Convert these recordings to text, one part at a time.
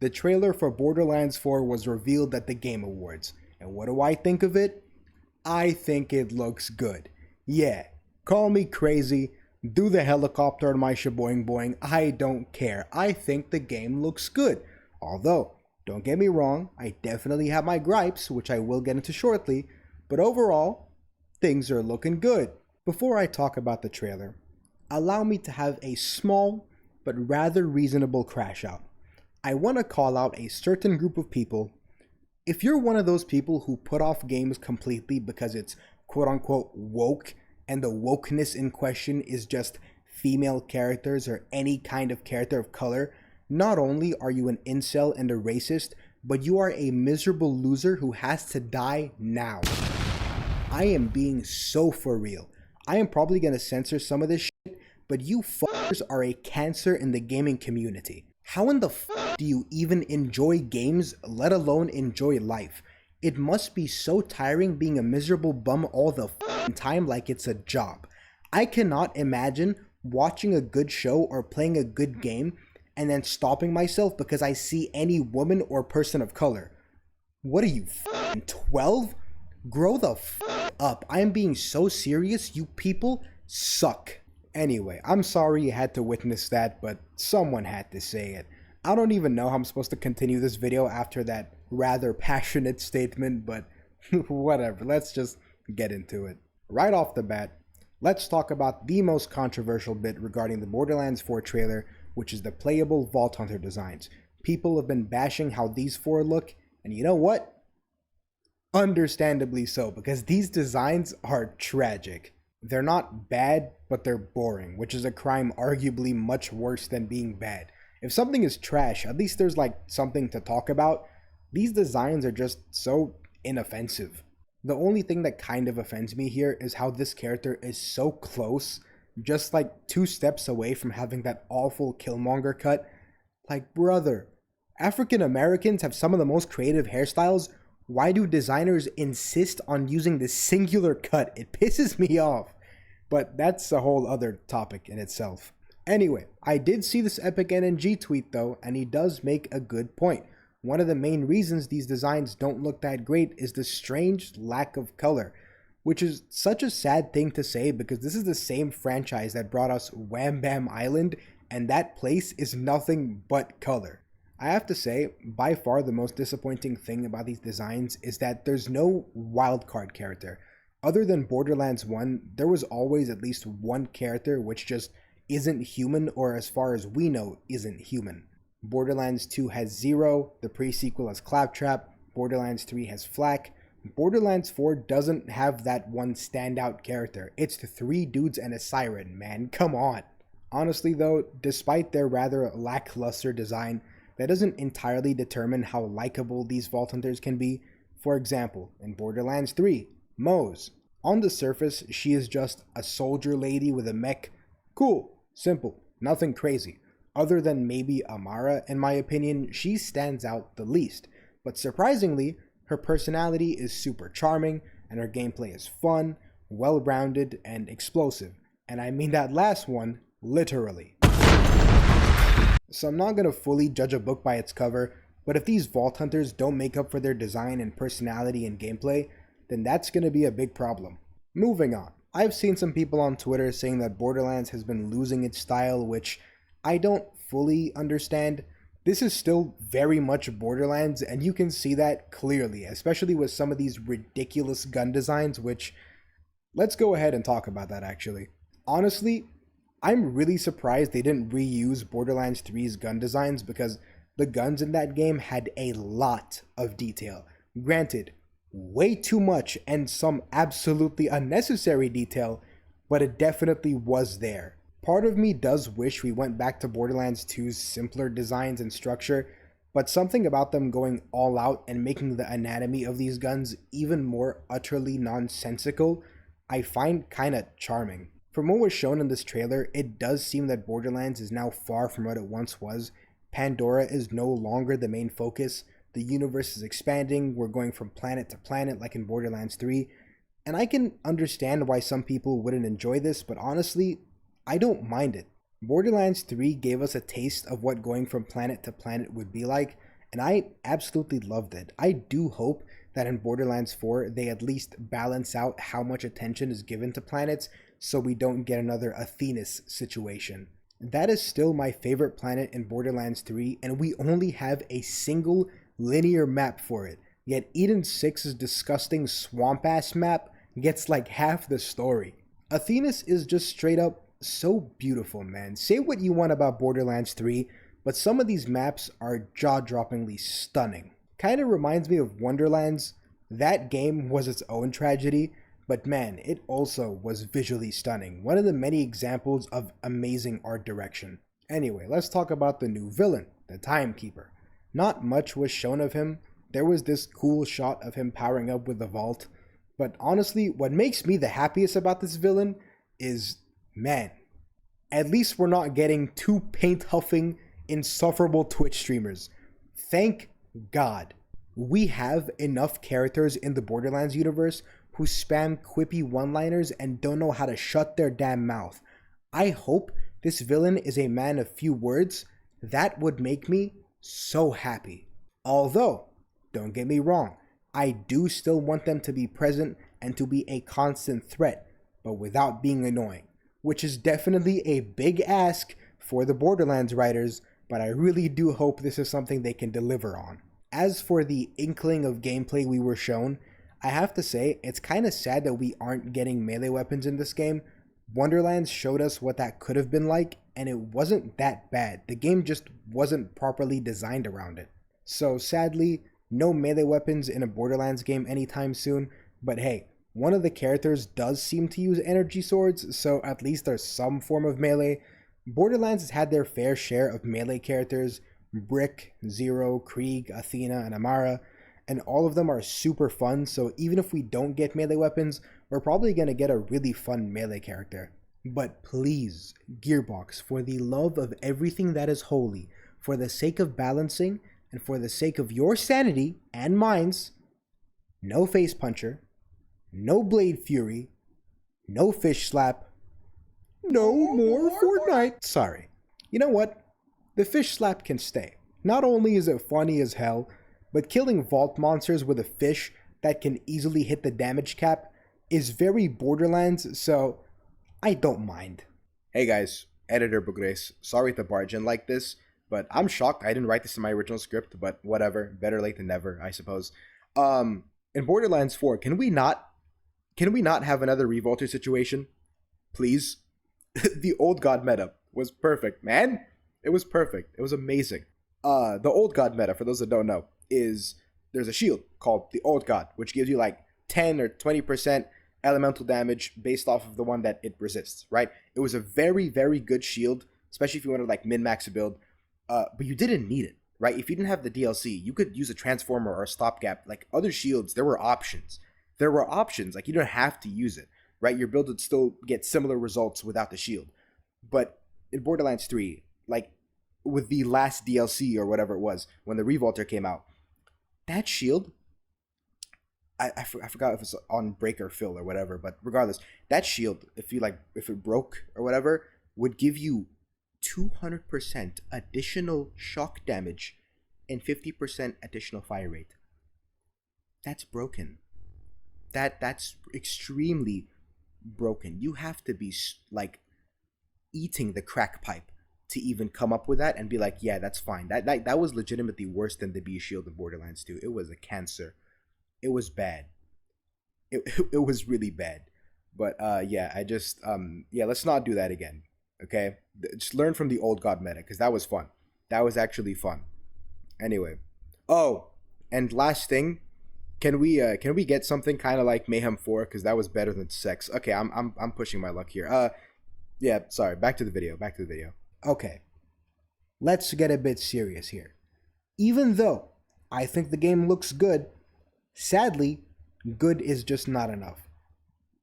The trailer for Borderlands 4 was revealed at the Game Awards, and what do I think of it? I think it looks good. Yeah, call me crazy, do the helicopter on my shaboing boing, I don't care. I think the game looks good. Although, don't get me wrong, I definitely have my gripes, which I will get into shortly, but overall, things are looking good. Before I talk about the trailer, allow me to have a small but rather reasonable crash out. I want to call out a certain group of people. If you're one of those people who put off games completely because it's quote unquote woke, and the wokeness in question is just female characters or any kind of character of color, not only are you an incel and a racist, but you are a miserable loser who has to die now. I am being so for real. I am probably gonna censor some of this shit, but you fuckers are a cancer in the gaming community. How in the f do you even enjoy games, let alone enjoy life? It must be so tiring being a miserable bum all the time like it's a job. I cannot imagine watching a good show or playing a good game and then stopping myself because I see any woman or person of color. What are you, 12? Grow the up. I am being so serious. You people suck. Anyway, I'm sorry you had to witness that, but someone had to say it. I don't even know how I'm supposed to continue this video after that rather passionate statement, but whatever, let's just get into it. Right off the bat, let's talk about the most controversial bit regarding the Borderlands 4 trailer, which is the playable Vault Hunter designs. People have been bashing how these four look, and you know what? Understandably so, because these designs are tragic. They're not bad, but they're boring, which is a crime arguably much worse than being bad. If something is trash, at least there's like something to talk about. These designs are just so inoffensive. The only thing that kind of offends me here is how this character is so close, just like 2 steps away from having that awful Killmonger cut. Like, brother, African Americans have some of the most creative hairstyles. Why do designers insist on using this singular cut? It pisses me off. But that's a whole other topic in itself. Anyway, I did see this Epic NNG tweet though, and he does make a good point. One of the main reasons these designs don't look that great is the strange lack of color, which is such a sad thing to say because this is the same franchise that brought us Wham Bam Island, and that place is nothing but color. I have to say, by far the most disappointing thing about these designs is that there's no wildcard character. Other than Borderlands 1, there was always at least one character which just isn't human, or as far as we know, isn't human. Borderlands 2 has Zero, the pre-sequel has Claptrap, Borderlands 3 has Flak. Borderlands 4 doesn't have that one standout character. It's the 3 dudes and a siren, man, come on. Honestly though, despite their rather lackluster design, that doesn't entirely determine how likable these Vault Hunters can be. For example, in Borderlands 3, Moze. On the surface, she is just a soldier lady with a mech. Cool, simple, nothing crazy. Other than maybe Amara, in my opinion, she stands out the least. But surprisingly, her personality is super charming, and her gameplay is fun, well-rounded, and explosive. And I mean that last one, literally. So I'm not going to fully judge a book by its cover, but if these Vault Hunters don't make up for their design and personality and gameplay, then that's going to be a big problem. Moving on. I've seen some people on Twitter saying that Borderlands has been losing its style, which I don't fully understand. This is still very much Borderlands, and you can see that clearly, especially with some of these ridiculous gun designs, which, let's go ahead and talk about that actually. Honestly, I'm really surprised they didn't reuse Borderlands 3's gun designs because the guns in that game had a lot of detail. Granted, way too much and some absolutely unnecessary detail, but it definitely was there. Part of me does wish we went back to Borderlands 2's simpler designs and structure, but something about them going all out and making the anatomy of these guns even more utterly nonsensical, I find kinda charming. From what was shown in this trailer, it does seem that Borderlands is now far from what it once was. Pandora is no longer the main focus, the universe is expanding, we're going from planet to planet like in Borderlands 3, and I can understand why some people wouldn't enjoy this, but honestly, I don't mind it. Borderlands 3 gave us a taste of what going from planet to planet would be like, and I absolutely loved it. I do hope that in Borderlands 4 they at least balance out how much attention is given to planets so we don't get another Athenas situation. That is still my favorite planet in Borderlands 3, and we only have a single linear map for it. Yet Eden 6's disgusting swamp-ass map gets like half the story. Athenas is just straight up so beautiful, man. Say what you want about Borderlands 3, but some of these maps are jaw-droppingly stunning. Kinda reminds me of Wonderlands. That game was its own tragedy, but man, it also was visually stunning. One of the many examples of amazing art direction. Anyway, let's talk about the new villain, the Timekeeper. Not much was shown of him. There was this cool shot of him powering up with the vault. But honestly, what makes me the happiest about this villain is, man, at least we're not getting two paint-huffing, insufferable Twitch streamers. Thank God. We have enough characters in the Borderlands universe who spam quippy one-liners and don't know how to shut their damn mouth. I hope this villain is a man of few words. That would make me so happy. Although, don't get me wrong, I do still want them to be present and to be a constant threat, but without being annoying, which is definitely a big ask for the Borderlands writers, but I really do hope this is something they can deliver on. As for the inkling of gameplay we were shown, I have to say, it's kind of sad that we aren't getting melee weapons in this game. Wonderlands showed us what that could have been like, and it wasn't that bad. The game just wasn't properly designed around it. So sadly, no melee weapons in a Borderlands game anytime soon, but hey, one of the characters does seem to use energy swords, so at least there's some form of melee. Borderlands has had their fair share of melee characters, Brick, Zero, Krieg, Athena, and Amara, and all of them are super fun, so even if we don't get melee weapons, we're probably going to get a really fun melee character. But please, Gearbox, for the love of everything that is holy, for the sake of balancing, and for the sake of your sanity and mine's, no Face Puncher, no Blade Fury, no Fish Slap, no more Fortnite. Sorry. You know what? The Fish Slap can stay. Not only is it funny as hell, but killing vault monsters with a fish that can easily hit the damage cap is very Borderlands, so I don't mind. Hey guys, Editor Bugres. Sorry to barge in like this, but I'm shocked I didn't write this in my original script, but whatever. Better late than never, I suppose. In Borderlands 4, can we not have another Revolter situation? Please? The Old God meta was perfect, man. It was perfect. It was amazing. The Old God meta, for those that don't know, is there's a shield called the Old God, which gives you like 10 or 20% elemental damage based off of the one that it resists, right? It was a very, very good shield, especially if you wanted like min-max a build, but you didn't need it, right? If you didn't have the DLC, you could use a transformer or a stopgap. Like other shields, there were options. Like you don't have to use it, right? Your build would still get similar results without the shield. But in Borderlands 3, like with the last DLC or whatever it was, when the Revolter came out, that shield, I forgot if it's on break or fill or whatever, but regardless, that shield, if it broke or whatever, would give you 200% additional shock damage and 50% additional fire rate. That's broken. That's extremely broken. You have to be like eating the crack pipe to even come up with that and be like, yeah, that's fine. That was legitimately worse than the B shield in Borderlands 2. It was a cancer. It was bad. It was really bad. But yeah, let's not do that again. Okay? Just learn from the Old God meta, because that was fun. That was actually fun. Anyway. Oh, and last thing, can we get something kind of like Mayhem 4, because that was better than sex. Okay, I'm pushing my luck here. Yeah, sorry. Back to the video. Okay. Let's get a bit serious here. Even though I think the game looks good, sadly, good is just not enough.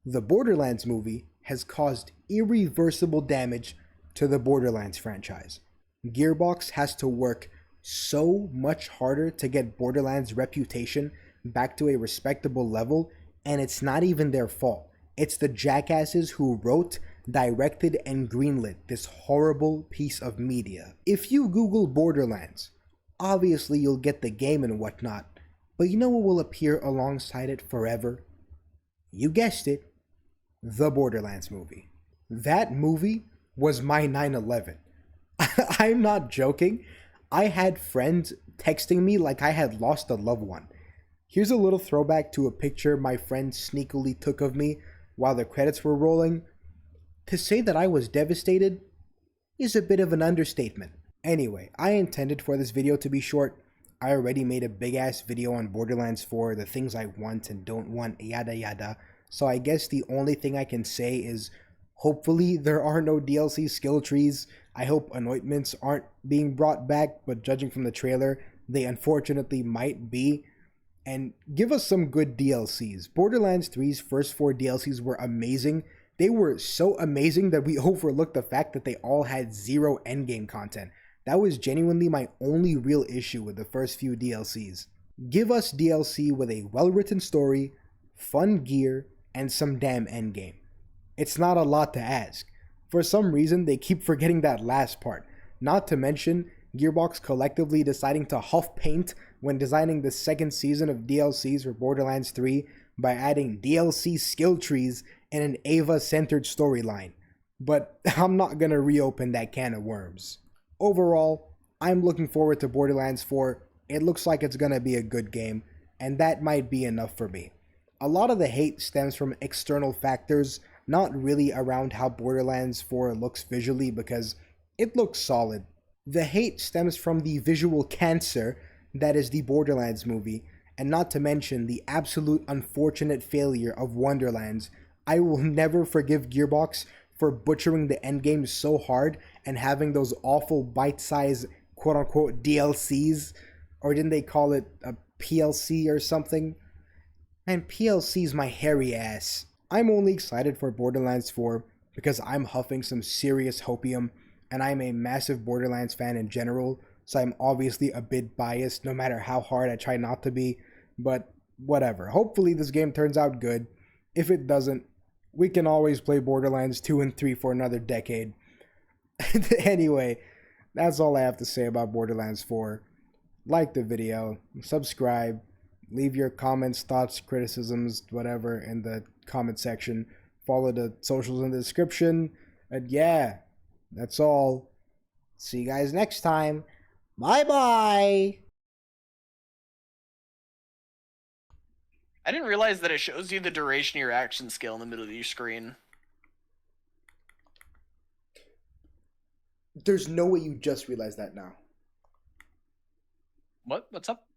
The Borderlands movie has caused irreversible damage to the Borderlands franchise. Gearbox has to work so much harder to get Borderlands' reputation back to a respectable level, and it's not even their fault. It's the jackasses who wrote, directed, and greenlit this horrible piece of media. If you Google Borderlands, Obviously, you'll get the game and whatnot, but you know what will appear alongside it forever? You guessed it, the Borderlands movie. That movie was my 9/11. I'm not joking. I had friends texting me like I had lost a loved one. Here's a little throwback to a picture my friend sneakily took of me while the credits were rolling. To say that I was devastated is a bit of an understatement. Anyway, I intended for this video to be short. I already made a big ass video on Borderlands 4, the things I want and don't want, yada yada. So I guess the only thing I can say is hopefully there are no DLC skill trees. I hope anointments aren't being brought back, but judging from the trailer, they unfortunately might be. And give us some good DLCs. Borderlands 3's first 4 DLCs were amazing. They were so amazing that we overlooked the fact that they all had zero endgame content. That was genuinely my only real issue with the first few DLCs. Give us DLC with a well-written story, fun gear, and some damn endgame. It's not a lot to ask. For some reason, they keep forgetting that last part. Not to mention, Gearbox collectively deciding to huff paint when designing the second season of DLCs for Borderlands 3 by adding DLC skill trees and an Ava-centered storyline. But I'm not gonna reopen that can of worms. Overall, I'm looking forward to Borderlands 4. It looks like it's gonna be a good game, and that might be enough for me. A lot of the hate stems from external factors, not really around how Borderlands 4 looks visually, because it looks solid. The hate stems from the visual cancer that is the Borderlands movie, and not to mention the absolute unfortunate failure of Wonderlands. I will never forgive Gearbox for butchering the endgame so hard and having those awful bite-sized quote-unquote DLCs, or didn't they call it a PLC or something? Man, PLC's my hairy ass. I'm only excited for Borderlands 4 because I'm huffing some serious hopium, and I'm a massive Borderlands fan in general, so I'm obviously a bit biased no matter how hard I try not to be, but whatever. Hopefully this game turns out good. If it doesn't, we can always play Borderlands 2 and 3 for another decade. Anyway, that's all I have to say about Borderlands 4. Like the video, subscribe, leave your comments, thoughts, criticisms, whatever in the comment section. Follow the socials in the description. And yeah, that's all. See you guys next time. Bye bye. I didn't realize that it shows you the duration of your action skill in the middle of your screen. There's no way you just realized that now. What? What's up?